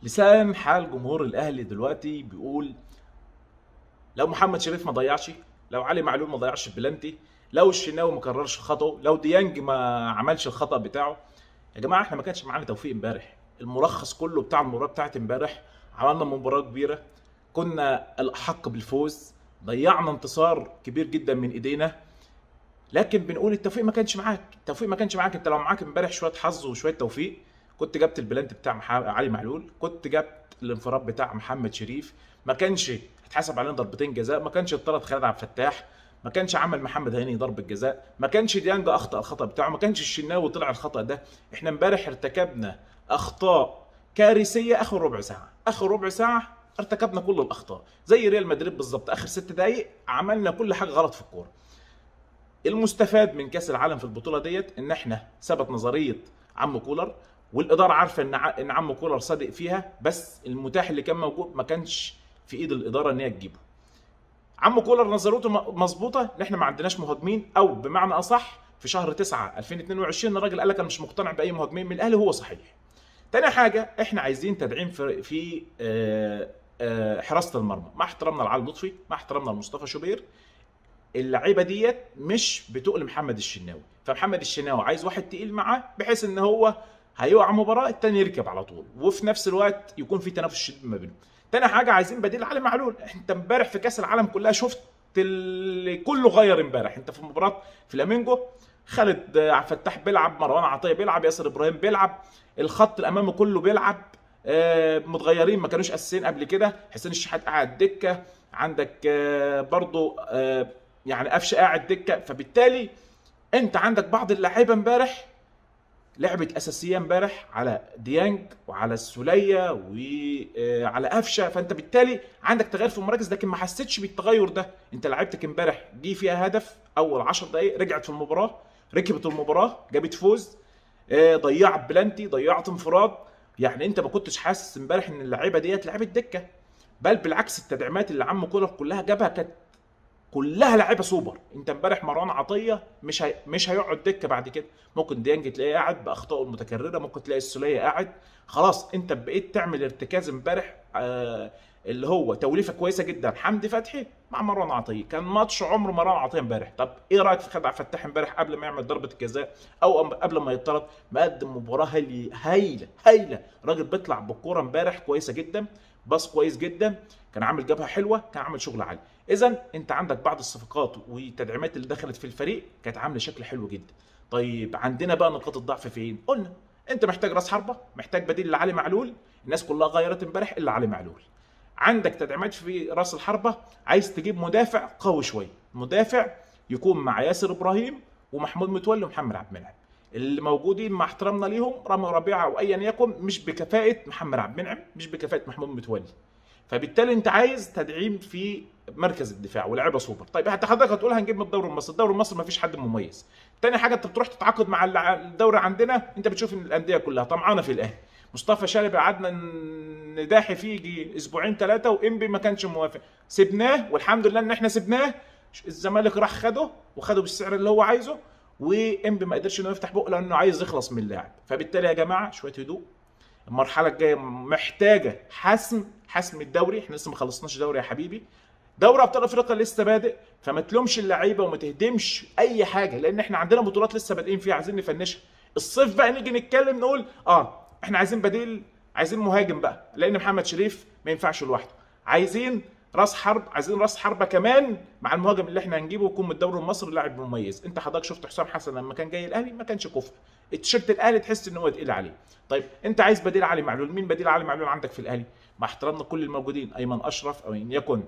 لسان حال جمهور الاهلي دلوقتي بيقول لو محمد شريف ما ضيعش، لو علي معلول ما ضيعش البلانتي، لو الشناوي ما كررش خطأه، لو ديانج ما عملش الخطأ بتاعه. يا جماعه احنا ما كانش معانا توفيق امبارح. الملخص كله بتاع المباراه بتاعت امبارح، عملنا مباراه كبيره، كنا الاحق بالفوز، ضيعنا انتصار كبير جدا من ايدينا، لكن بنقول التوفيق ما كانش معاك. التوفيق ما كانش معاك. انت لو معاك امبارح شويه حظ وشويه توفيق كنت جبت البلانت بتاع علي معلول، كنت جبت الانفراد بتاع محمد شريف، ما كانش اتحسب علينا ضربتين جزاء، ما كانش اتطرد خالد عبد الفتاح، ما كانش عمل محمد هاني ضربه جزاء، ما كانش ديانج اخطا الخطا بتاعه، ما كانش الشناوي طلع الخطا ده. احنا امبارح ارتكبنا اخطاء كارثيه. اخر ربع ساعه، اخر ربع ساعه ارتكبنا كل الاخطاء زي ريال مدريد بالظبط. اخر 6 دقائق عملنا كل حاجه غلط في الكوره. المستفاد من كاس العالم في البطوله ديت ان احنا ثبت نظريه عم كولر، والاداره عارفه ان عم كولر صادق فيها، بس المتاح اللي كان موجود ما كانش في ايد الاداره ان هي تجيبه. عم كولر نظريته مظبوطه ان احنا ما عندناش مهاجمين، او بمعنى اصح في شهر 9 2022 الراجل قال لك انا مش مقتنع باي مهاجمين من الاهلي، هو صحيح. تاني حاجه احنا عايزين تدعيم في حراسه المرمى، مع احترامنا لعلي لطفي، مع احترامنا لمصطفى شوبير، اللعيبه ديت مش بتقل محمد الشناوي، فمحمد الشناوي عايز واحد تقيل معاه بحيث ان هو هيقع مباراه التاني يركب على طول، وفي نفس الوقت يكون في تنافس شديد ما بينهم. تاني حاجه عايزين بديل علي معلول. انت امبارح في كاس العالم كلها شفت اللي كله غير امبارح. انت في مباراه فلامينجو خالد عبد الفتاح بيلعب، مروان عطيه بيلعب، ياسر ابراهيم بيلعب، الخط الامامي كله بيلعب، متغيرين ما كانوش اساسيين قبل كده. حسين الشحات قاعد دكه، عندك برضو يعني قفشه قاعد دكه، فبالتالي انت عندك بعض اللعيبه امبارح لعبت اساسيه امبارح على ديانج وعلى السوليه وعلى قفشه، فانت بالتالي عندك تغير في المراكز، لكن ما حسيتش بالتغير ده. انت لعيبتك امبارح جه فيها هدف اول 10 دقائق، رجعت في المباراه، ركبت المباراه، جابت فوز، ضيعت بلانتي، ضيعت انفراد. يعني انت ما كنتش حاسس امبارح ان اللعيبه ديت لعيبه دكه، بل بالعكس التدعيمات اللي عم كولر كلها جابها كانت كلها لعيبه سوبر. انت امبارح مروان عطيه مش هيقعد دكه بعد كده، ممكن ديانج تلاقيه قاعد باخطائه المتكرره، ممكن تلاقي السوليه قاعد. خلاص انت بقيت تعمل ارتكاز امبارح اللي هو توليفه كويسه جدا، حمدي فتحي مع مروان عطيه، كان ماتش عمر مروان عطيه امبارح. طب ايه رايك في خدع فتاح امبارح قبل ما يعمل ضربه الجزاء او قبل ما يطرد؟ مقدم مباراه هايله هايله. راجل بيطلع بالكوره امبارح كويسه جدا، باص كويس جدا، كان عامل جبهه حلوه، كان عامل شغل عالي. اذا انت عندك بعض الصفقات والتدعيمات اللي دخلت في الفريق كانت عامله شكل حلو جدا. طيب عندنا بقى نقاط الضعف فين؟ قلنا انت محتاج راس حربه، محتاج بديل لعلي معلول. الناس كلها غيرت امبارح الا علي معلول. عندك تدعيمات في راس الحربه، عايز تجيب مدافع قوي شويه، مدافع يكون مع ياسر ابراهيم ومحمود متولي ومحمد عبد المنعم. اللي موجودين مع احترامنا ليهم رامي ربيعه او ايا يكن مش بكفاءه محمد عبد المنعم، مش بكفاءه محمود متولي. فبالتالي انت عايز تدعيم في مركز الدفاع ولاعيبه سوبر. طيب انت حضرتك هتقول هنجيب من الدوري المصري، الدوري المصري ما فيش حد مميز. تاني حاجه انت بتروح تتعاقد مع الدوري عندنا، انت بتشوف ان الانديه كلها طمعانه في الاهلي. مصطفى شلبي قعدنا نداحي فيه يجي اسبوعين ثلاثه، وانبي ما كانش موافق، سبناه والحمد لله ان احنا سبناه. الزمالك راح خده بالسعر اللي هو عايزه، وانبي ما قدرش انه يفتح بقه لانه عايز يخلص من اللاعب. فبالتالي يا جماعه شويه هدوء. المرحله الجايه محتاجه حسم الدوري، احنا لسه ما خلصناش دوري يا حبيبي، دوري ابطال افريقيا لسه بادئ، فما تلومش اللعيبه وما تهدمش اي حاجه، لان احنا عندنا بطولات لسه بادئين فيها عايزين نفنشها. الصيف بقى نيجي نتكلم نقول احنا عايزين بديل، عايزين مهاجم بقى، لان محمد شريف ما ينفعش لوحده، عايزين راس حرب، عايزين راس حربه كمان مع المهاجم اللي احنا هنجيبه يكون من الدوري المصري لاعب مميز. انت حضرتك شفت حسام حسن لما كان جاي الاهلي ما كانش كفء، التيشيرت الاهلي تحس ان هو تقيل عليه. طيب انت عايز بديل علي معلول، مين بديل علي معلول عندك في الاهلي؟ مع احترامنا كل الموجودين، ايمن اشرف او ان يكن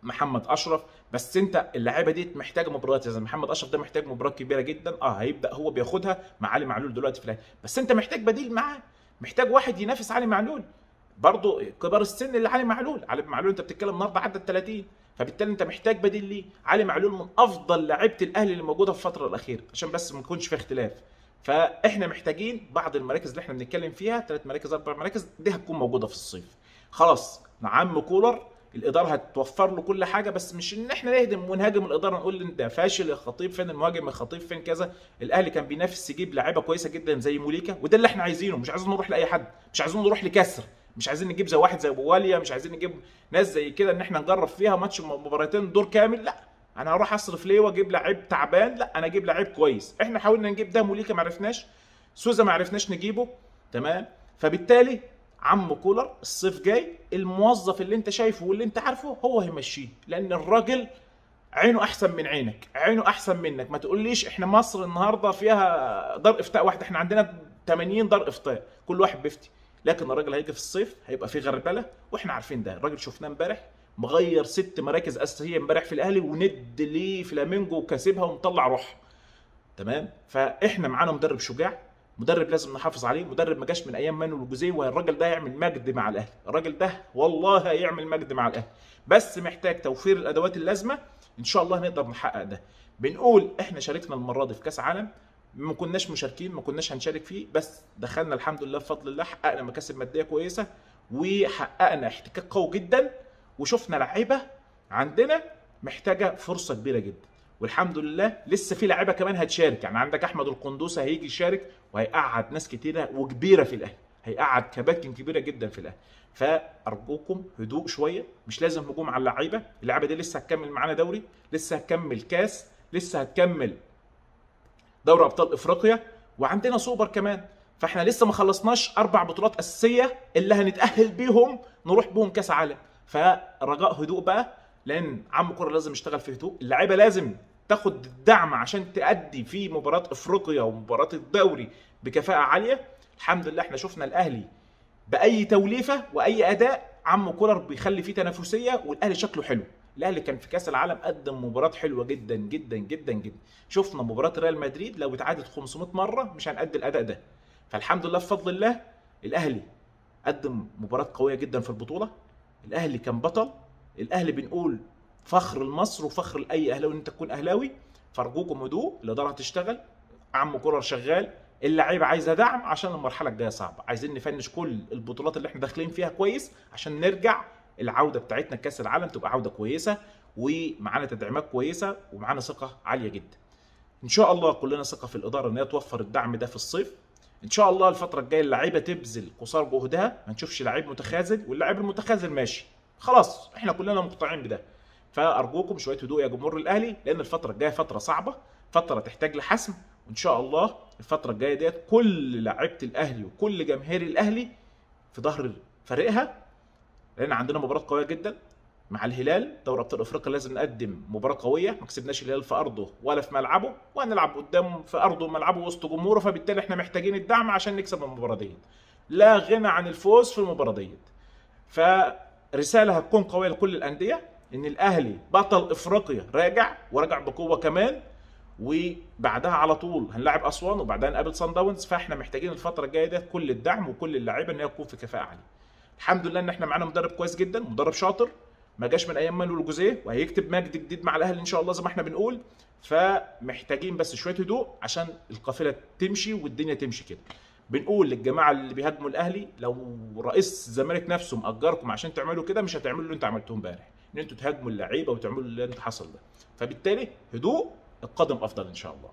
محمد اشرف، بس انت اللعيبه دي محتاجه مباريات. اذا محمد اشرف ده محتاج مباراه كبيره جدا، هيبدا هو بياخدها مع علي معلول دلوقتي في الاهلي، بس انت محتاج بديل معاه، محتاج واحد ينافس علي معلول. برضه كبار السن اللي علي معلول انت بتتكلم النهارده عدى ال 30، فبالتالي انت محتاج بديل ليه. علي معلول من افضل لعيبه الاهلي اللي موجوده في الفتره الاخيره، عشان بس ما يكونش في اختلاف. فاحنا محتاجين بعض المراكز اللي احنا بنتكلم فيها، 3 مراكز 4 مراكز دي هتكون موجوده في الصيف. خلاص عم كولر الاداره هتوفر له كل حاجه، بس مش ان احنا نهدم ونهاجم الاداره نقول انت فاشل يا خطيب، فين المهاجم يا خطيب، فين كذا. الاهلي كان بينافس يجيب لعيبه كويسه جدا زي موليكا، وده اللي احنا عايزينه. مش عايزين نروح لاي حد، مش عايزين نروح لكسر، مش عايزين نجيب زي واحد زي ابو واليا، مش عايزين نجيب ناس زي كده ان احنا نجرب فيها ماتش مباراتين دور كامل. لا، انا هروح اصرف ليه واجيب لعيب تعبان؟ لا، انا اجيب لعيب كويس. احنا حاولنا نجيب ده، موليكا ما عرفناش، سوزا ما عرفناش نجيبه، تمام. فبالتالي عم كولر الصيف جاي الموظف اللي انت شايفه واللي انت عارفه هو هيمشيه، لان الراجل عينه احسن من عينك، عينه احسن منك. ما تقوليش احنا مصر النهارده فيها دار افتاء واحده، احنا عندنا 80 دار افتاء كل واحد بيفتي. لكن الراجل هيجي في الصيف هيبقى فيه غربله، واحنا عارفين ده. الراجل شفناه امبارح مغير 6 مراكز اساسيه امبارح في الاهلي، وند ليه فلامينجو وكاسبها ومطلع روح، تمام. فاحنا معانا مدرب شجاع، مدرب لازم نحافظ عليه، مدرب ما جاش من ايام مانويل الجوزيه، والراجل ده هيعمل مجد مع الاهلي، الراجل ده والله هيعمل مجد مع الاهلي، بس محتاج توفير الادوات اللازمه. ان شاء الله نقدر نحقق ده. بنقول احنا شاركنا المره دي في كاس عالم، ما كناش مشاركين، ما كناش هنشارك فيه، بس دخلنا الحمد لله بفضل الله، حققنا مكاسب ماديه كويسه، وحققنا احتكاك قوي جدا، وشفنا لعيبه عندنا محتاجه فرصه كبيره جدا. والحمد لله لسه في لعيبه كمان هتشارك، يعني عندك احمد القندوسي هيجي يشارك، وهيقعد ناس كتيره وكبيره في الاهلي، هيقعد كباتن كبيره جدا في الاهلي. فارجوكم هدوء شويه، مش لازم هجوم على اللعيبه، اللعيبه دي لسه هتكمل معانا دوري، لسه هتكمل كاس، لسه هتكمل دوري ابطال افريقيا، وعندنا سوبر كمان. فاحنا لسه ما خلصناش 4 بطولات اساسيه اللي هنتاهل بيهم نروح بيهم كاس عالم. فرجاء هدوء بقى، لان عم كوره لازم يشتغل في هدوء، اللعيبه لازم تاخد الدعم عشان تأدي في مباراه افريقيا ومباراه الدوري بكفاءه عاليه. الحمد لله احنا شفنا الاهلي باي توليفه واي اداء عم كولر بيخلي فيه تنافسيه، والاهلي شكله حلو. الاهلي كان في كاس العالم قدم مباراه حلوه جدا جدا جدا جدا. شفنا مباراه ريال مدريد لو اتعادت 500 مره مش هنأدي الاداء ده. فالحمد لله بفضل الله الاهلي قدم مباراه قويه جدا في البطوله، الاهلي كان بطل، الاهلي بنقول فخر لمصر وفخر لاي اهلاوي ان انت تكون اهلاوي. فارجوكم هدوء، الاداره هتشتغل، عم كولر شغال، اللعيبه عايزه دعم عشان المرحله الجايه صعبه، عايزين نفنش كل البطولات اللي احنا داخلين فيها كويس عشان نرجع العوده بتاعتنا كاس العالم تبقى عوده كويسه، ومعانا تدعيمات كويسه ومعانا ثقه عاليه جدا. ان شاء الله كلنا ثقه في الاداره ان هي توفر الدعم ده في الصيف. ان شاء الله الفتره الجايه اللعيبه تبذل قصارى جهدها، ما نشوفش لعيب متخاذل، واللاعب المتخاذل ماشي خلاص، احنا كلنا مقتنعين بده. فارجوكم شويه هدوء يا جمهور الاهلي، لان الفتره الجايه فتره صعبه، فتره تحتاج لحسم. وان شاء الله الفتره الجايه ديت كل لعيبه الاهلي وكل جماهير الاهلي في ظهر فريقها، لان عندنا مباراه قويه جدا مع الهلال دوري ابطال افريقيا. لازم نقدم مباراه قويه، ما كسبناش الهلال في ارضه ولا في ملعبه، وهنلعب قدام في ارضه وملعبه وسط جمهوره، فبالتالي احنا محتاجين الدعم عشان نكسب المباراه ديت. لا غنى عن الفوز في المباراه ديت. فرساله هتكون قويه لكل الانديه ان الاهلي بطل افريقيا راجع، وراجع بقوه كمان، وبعدها على طول هنلاعب اسوان وبعدها نقابل صن داونز. فاحنا محتاجين الفتره الجايه ديت كل الدعم وكل اللعيبه ان هي تكون في كفاءه عاليه. الحمد لله ان احنا معانا مدرب كويس جدا، مدرب شاطر ما جاش من ايام مانويل الجوزيه، وهيكتب مجد جديد مع الاهلي ان شاء الله زي ما احنا بنقول. فمحتاجين بس شويه هدوء عشان القافله تمشي والدنيا تمشي كده. بنقول للجماعه اللي بيهاجموا الاهلي، لو رئيس الزمالك نفسه مأجركم عشان تعملوا كده مش هتعملوا اللي انتوا عملتوه امبارح، ان انتوا تهاجموا اللعيبه وتعملوا اللي انتوا حصل ده. فبالتالي هدوء، القادم افضل ان شاء الله.